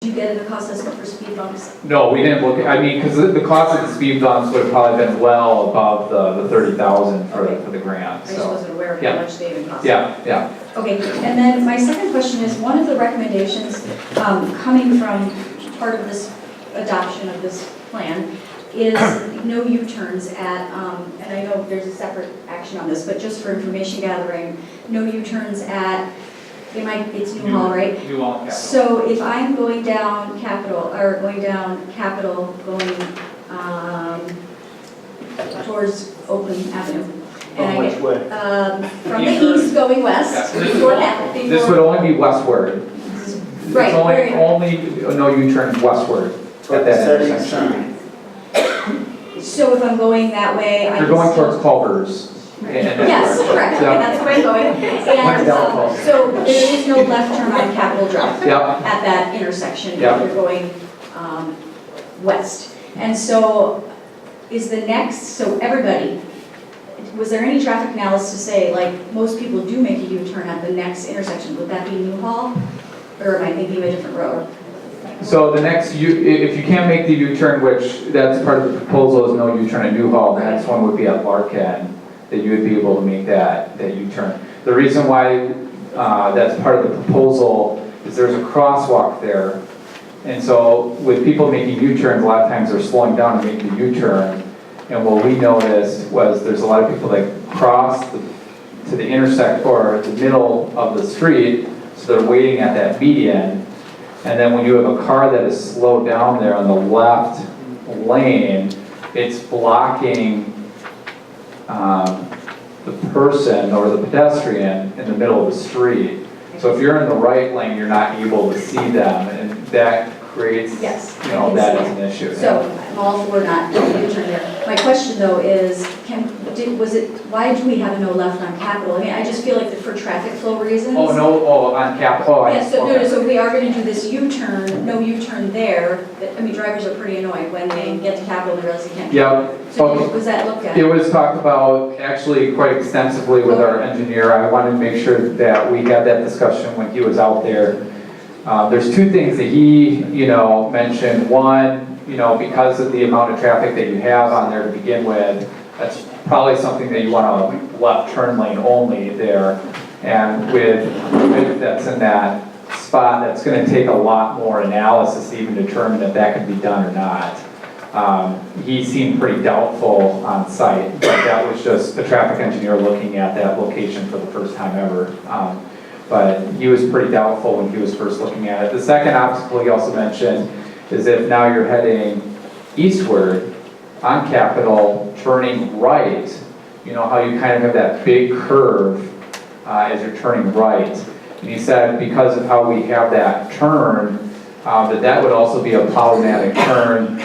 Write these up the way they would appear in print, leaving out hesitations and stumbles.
you get a cost estimate for speed bumps? No, we didn't look, because the cost of the speed bumps would have probably been well above the 30,000 for the grant, I just so. wasn't aware of Yeah. how much they even cost. Yeah. Okay, and then my second question is, one of the recommendations coming from part of this adoption of this plan is no U-turns at, and I know there's a separate action on this, but just for information gathering, no U-turns at, it's New Hall, right? New Hall Capital. So if I'm going down Capitol, going towards Oakland Avenue. From which way? From the east going west. This would only be westward. Right. It's only no U-turns westward at that intersection. So if I'm going that way, You're going towards Culver's. Yes, correct, okay, that's where I'm going. And so there is no left turn on Capitol Drive at that intersection if you're going west. And so so everybody, was there any traffic analysis to say, like, most people do make a U-turn at the next intersection? Would that be New Hall? Or am I thinking of a different road? So the next, if you can't make the U-turn, which that's part of the proposal is no U-turn at New Hall, the next one would be at Larkin, that you would be able to make that U-turn. The reason why that's part of the proposal is there's a crosswalk there. And so with people making U-turns, a lot of times they're slowing down to make the U-turn. And what we noticed was there's a lot of people that cross to the intersect or the middle of the street, so they're waiting at that median. And then when you have a car that is slowed down there on the left lane, it's blocking the person or the pedestrian in the middle of the street. So if you're in the right lane, you're not able to see them, and that creates, that is an issue. So I'm all for not doing a U-turn there. My question though is, why do we have a no left on Capitol? I mean, I just feel like for traffic flow reasons. On Capitol. Yes, so we are going to do this U-turn, no U-turn there. I mean, drivers are pretty annoyed when they get to Capitol and realize they can't. Yeah. So was that looked at? It was talked about actually quite extensively with our engineer. I wanted to make sure that we had that discussion when he was out there. There's two things that he, mentioned. One, because of the amount of traffic that you have on there to begin with, that's probably something that you want a left turn lane only there. And with that's in that spot, that's going to take a lot more analysis to even determine if that can be done or not. He seemed pretty doubtful on site, but that was just the traffic engineer looking at that location for the first time ever. But he was pretty doubtful when he was first looking at it. The second obstacle he also mentioned is if now you're heading eastward on Capitol, turning right, how you kind of have that big curve as you're turning right. And he said because of how we have that turn, that would also be a problematic turn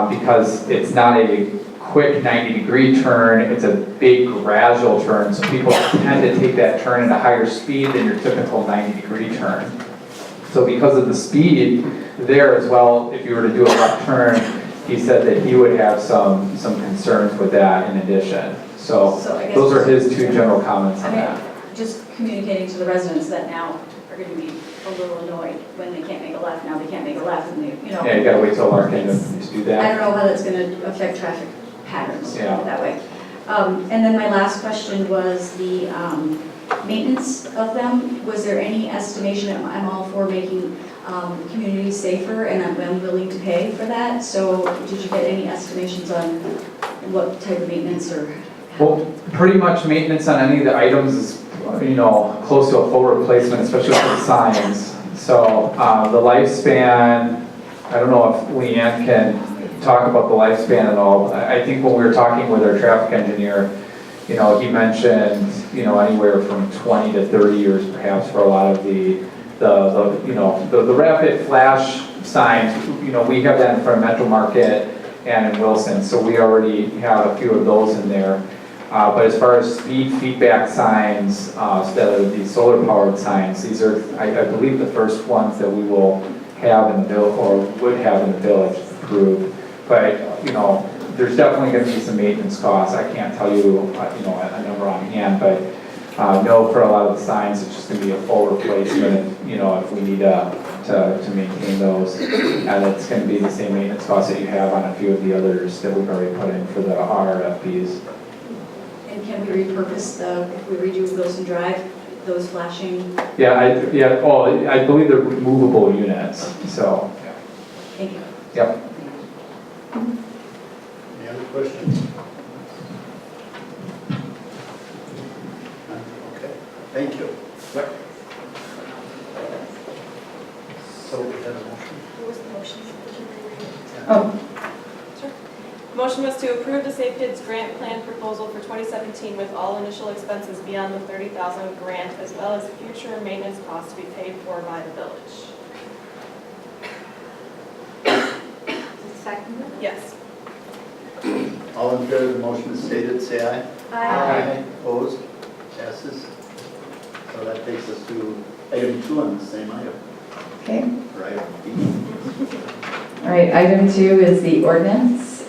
because it's not a quick 90-degree turn, it's a big gradual turn, so people tend to take that turn at a higher speed than your typical 90-degree turn. So because of the speed there as well, if you were to do a left turn, he said that he would have some concerns with that in addition. So those are his two general comments on that. Just communicating to the residents that now are going to be a little annoyed when they can't make a left, now they can't make a left, and Yeah, you gotta wait till Larkin to do that. I don't know how that's going to affect traffic patterns that way. And then my last question was the maintenance of them. Was there any estimation? I'm all for making communities safer, and I'm willing to pay for that. So did you get any estimations on what type of maintenance or? Well, pretty much maintenance on any of the items is, close to a full replacement, especially for the signs. So the lifespan, I don't know if Leanne can talk about the lifespan at all. I think when we were talking with our traffic engineer, he mentioned, anywhere from 20 to 30 years perhaps for a lot of the rapid flash signs. We have that in front of Metro Market and in Wilson, so we already have a few of those in there. But as far as speed feedback signs, instead of these solar powered signs, these are, I believe, the first ones that we will have in the village, or would have in the village approved. But, there's definitely going to be some maintenance costs. I can't tell you, a number on hand, but no, for a lot of the signs, it's just going to be a full replacement, if we need to to maintain those. And it's going to be the same maintenance costs that you have on a few of the others that we've already put in for the RFPs. And can we repurpose if we redo Wilson Drive, those flashing? Yeah, I believe they're movable units, so. Yeah. Thank you. Yep. Any other questions? Okay, thank you. Yep. So we have a motion? What was the motion? Oh, Sure. Motion was to approve the Safe Kids grant plan proposal for 2017 with all initial expenses beyond the $30,000 grant, as well as future maintenance costs to be paid for by the village. Second. Yes. All in favor of the motion as stated, say aye. Aye. Opposed? Passes. So that takes us to item 2 on the same item. Okay, Or item B. all right, item 2 is the ordinance.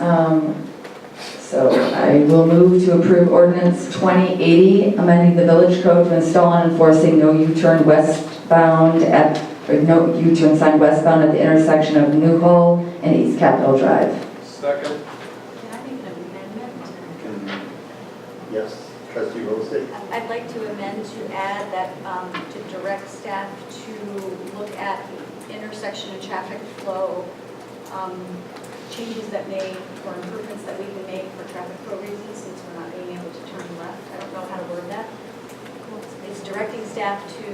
So I will move to approve ordinance 2080, amending the village code to install and enforcing no U-turn westbound no U-turn sign westbound at the intersection of Newhall and East Capitol Drive. Second. Can I make an amendment? Yes, trustee Rosie? I'd like to amend to add that, to direct staff to look at the intersection and traffic flow changes that may, or improvements that we can make for traffic flow reasons, since we're not being able to turn left. I don't know how to word that. It's directing staff to,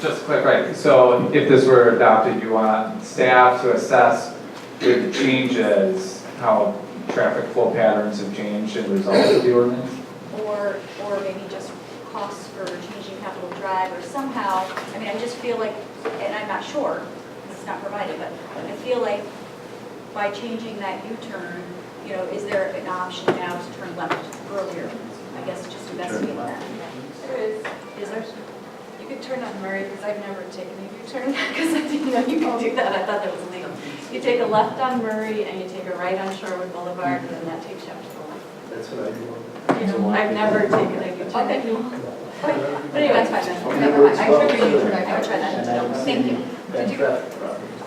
Just quick, right, so if this were adopted, you want staff to assess with the changes, how traffic flow patterns have changed as a result of the ordinance? or maybe just costs for changing Capitol Drive, or somehow, I mean, I just feel like, and I'm not sure, it's not provided, but I feel like by changing that U-turn, is there an option now to turn left earlier? I guess just investigating that. There is. Is there? You could turn on Murray, because I've never taken a U-turn, because I didn't know you could do that. I thought that was illegal. You take a left on Murray, and you take a right on Shorewood Boulevard, and then that takes you up to the left. That's what I do. I've never taken a U-turn. Okay. But anyway, that's fine then. Okay. Never mind. I took a U-turn. I would try that. Thank you.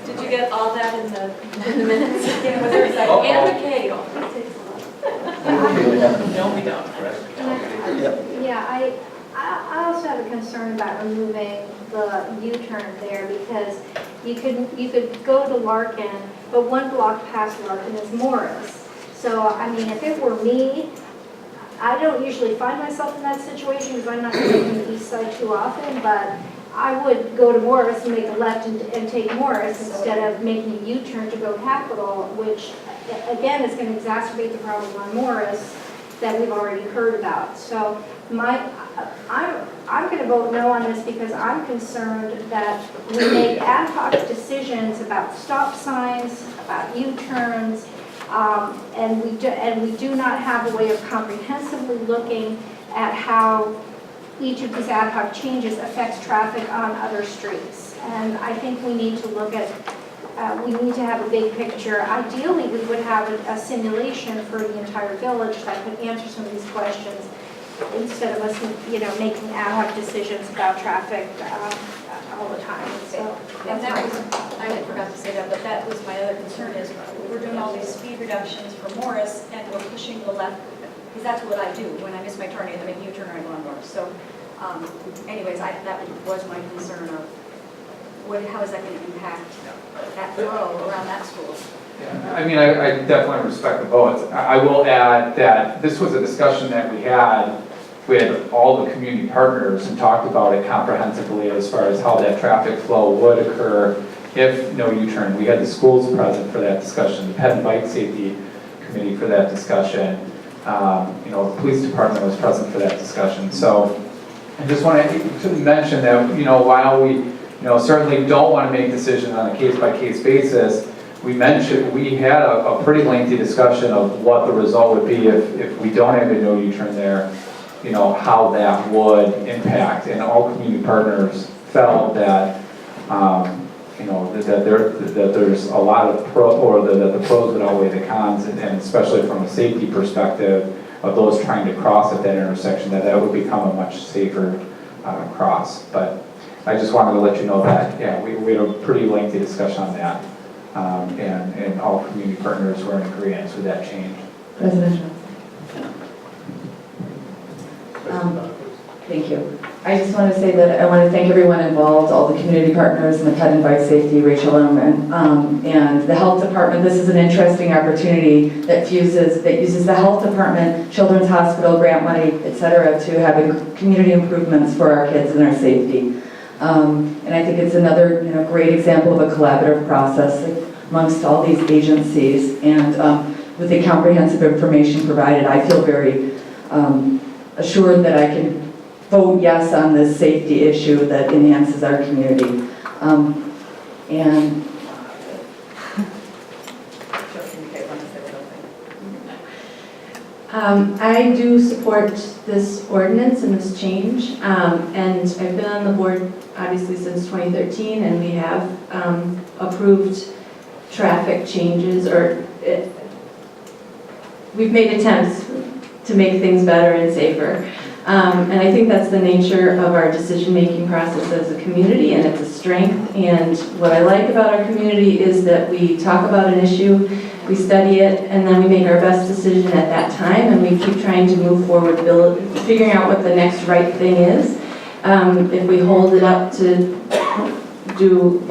Did you get all that in the minutes? Yeah, was there a second? And the cake. No, we don't, correct? Yep. Yeah, I also have a concern about removing the U-turn there because you could go to Larkin, but one block past Larkin is Morris. So, I mean, if it were me, I don't usually find myself in that situation because I'm not going to the east side too often, but I would go to Morris and make a left and take Morris instead of making a U-turn to go Capitol, which again is going to exacerbate the problem on Morris that we've already heard about. So I'm going to vote no on this because I'm concerned that we make ad hoc decisions about stop signs, about U-turns, and we do not have a way of comprehensively looking at how each of these ad hoc changes affects traffic on other streets. And I think we need to look at, we need to have a big picture. Ideally, we would have a simulation for the entire village that could answer some of these questions instead of us, making ad hoc decisions about traffic all the time. So, And that was, I forgot to say that, but that was my other concern is we're doing all these speed reductions for Morris and we're pushing the left, because that's what I do. When I miss my turn, I make a U-turn or I go on Morris. So anyways, that was my concern of how is that going to impact that flow around that school? Yeah, I mean, I definitely respect the votes. I will add that this was a discussion that we had with all the community partners and talked about it comprehensively as far as how that traffic flow would occur if no U-turn. We had the schools present for that discussion, the Ped and Bike Safety Committee for that discussion. The police department was present for that discussion. So I just want to mention that, while we, certainly don't want to make decisions on a case-by-case basis, we had a pretty lengthy discussion of what the result would be if we don't have a no U-turn there, how that would impact. And all community partners felt that, that there's a lot of that the pros would outweigh the cons, and especially from a safety perspective of those trying to cross at that intersection, that would become a much safer cross. But I just wanted to let you know that, yeah, we had a pretty lengthy discussion on that. And all community partners were in agreement with that change. President Jones. Thank you. I just want to say that I want to thank everyone involved, all the community partners and the pet and bike safety, Rachel and the health department. This is an interesting opportunity that uses the health department, children's hospital, grant money, et cetera, to have community improvements for our kids and our safety. And I think it's another great example of a collaborative process amongst all these agencies. And with the comprehensive information provided, I feel very assured that I can vote yes on this safety issue that enhances our community. I do support this ordinance and this change, and I've been on the board obviously since 2013, and we have approved traffic changes, or we've made attempts to make things better and safer. And I think that's the nature of our decision-making process as a community, and it's a strength. And what I like about our community is that we talk about an issue, we study it, and then we make our best decision at that time, and we keep trying to move forward, figuring out what the next right thing is. If we hold it up to do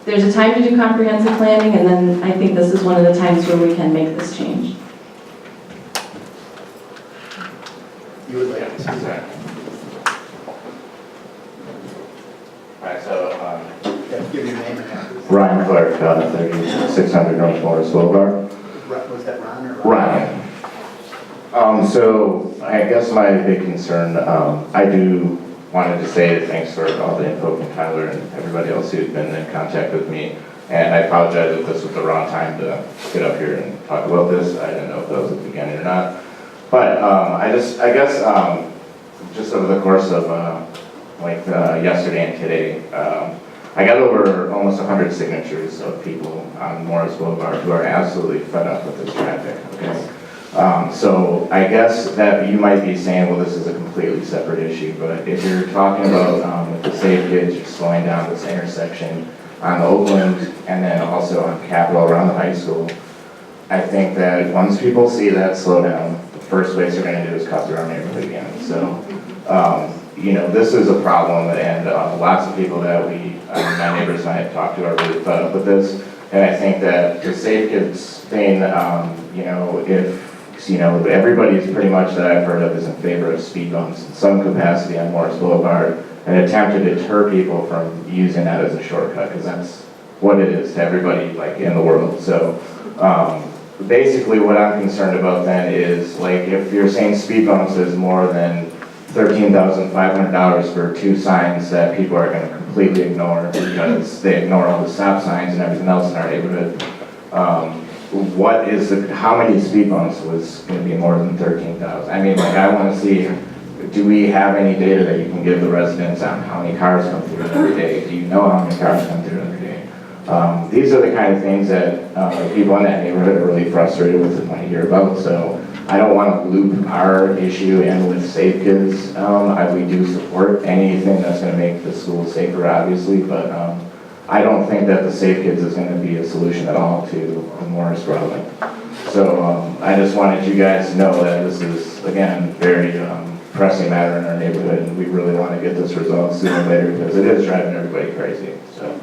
there's a time to do comprehensive planning, and then I think this is one of the times where we can make this change. You would like to say that? Alright, so, Give your name and address. Ryan Clark, 3600 North Morris Boulevard. Was that Ron or Ryan. So, I guess my big concern, I do wanted to say thanks for all the info from Tyler and everybody else who's been in contact with me. And I apologize if this was the wrong time to get up here and talk about this. I didn't know if that was at the beginning or not. But I guess just over the course of yesterday and today, I got over almost 100 signatures of people on Morris Boulevard who are absolutely fed up with this traffic. Okay, so I guess that you might be saying, well, this is a completely separate issue. But if you're talking about with the safe kids, you're slowing down this intersection on Oakland and then also on Capitol around the high school, I think that once people see that slowdown, first place they're going to do is cut through our neighborhood again. So, this is a problem, and lots of people that my neighbors and I have talked to are really fed up with this. And I think that the Safe Kids thing, if everybody's pretty much that I've heard of is in favor of speed bumps in some capacity on Morris Boulevard, an attempt to deter people from using that as a shortcut, because that's what it is to everybody in the world. So. Basically, what I'm concerned about then is, if you're saying speed bumps is more than $13,500 for 2 signs that people are going to completely ignore because they ignore all the stop signs and everything else in our neighborhood, how many speed bumps was going to be more than 13,000? I mean, I want to see, do we have any data that you can give the residents on how many cars come through every day? Do you know how many cars come through every day? These are the kind of things that people in that neighborhood are really frustrated with and want to hear about. So I don't want to loop our issue in with Safe Kids. We do support anything that's going to make the schools safer, obviously, but I don't think that the Safe Kids is going to be a solution at all to the Morris problem. So I just wanted you guys to know that this is, again, very pressing matter in our neighborhood, and we really want to get this resolved sooner or later because it is driving everybody crazy. So.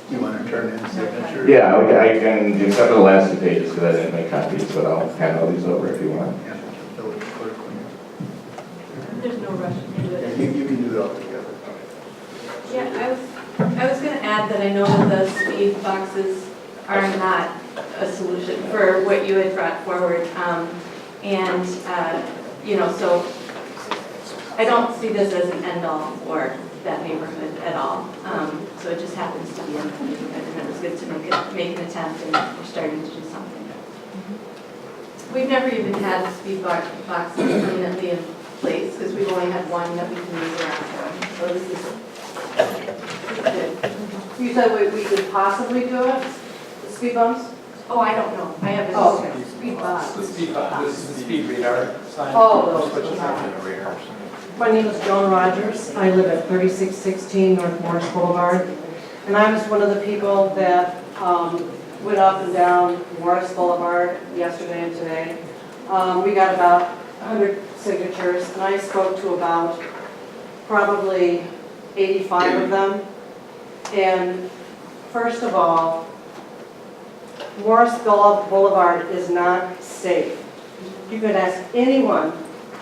You want to turn in signature? Yeah, I can, except for the last 2 pages because I didn't make copies, but I'll hand all these over if you want. Yeah, village clerk. There's no rush to do Yeah, it. you can do it all together. Yeah, I was going to add that I know that the speed boxes are not a solution for what you had brought forward. So I don't see this as an end-all for that neighborhood at all. So it just happens to be in the neighborhood, and it was good to make an attempt, and we're starting to do something. We've never even had speed boxes permanently in place, because we've only had one that we can use around. So this is good. You said we could possibly do it, the speed bumps? Oh, I don't know. I haven't. Oh, okay. Speed bumps. This is the speed radar sign. Oh, those. Switches on to the radar sign. My name is Joan Rogers. I live at 3616 North Morris Boulevard. And I was one of the people that went up and down Morris Boulevard yesterday and today. We got about 100 signatures, and I spoke to about probably 85 of them. And first of all, Morris Boulevard is not safe. You can ask anyone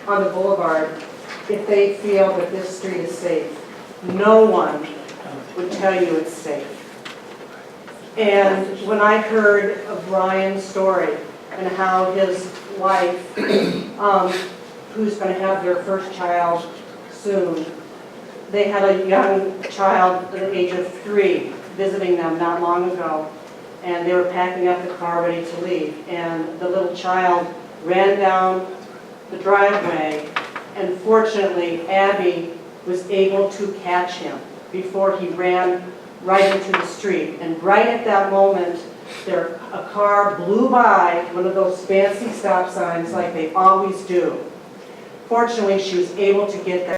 on the boulevard if they feel that this street is safe. No one would tell you it's safe. And when I heard of Brian's story and how his wife, who's going to have their first child soon, they had a young child at the age of 3 visiting them not long ago, and they were packing up the car ready to leave, and the little child ran down the driveway, and fortunately Abby was able to catch him before he ran right into the street. And right at that moment, a car blew by one of those fancy stop signs like they always do. Fortunately, she was able to get there.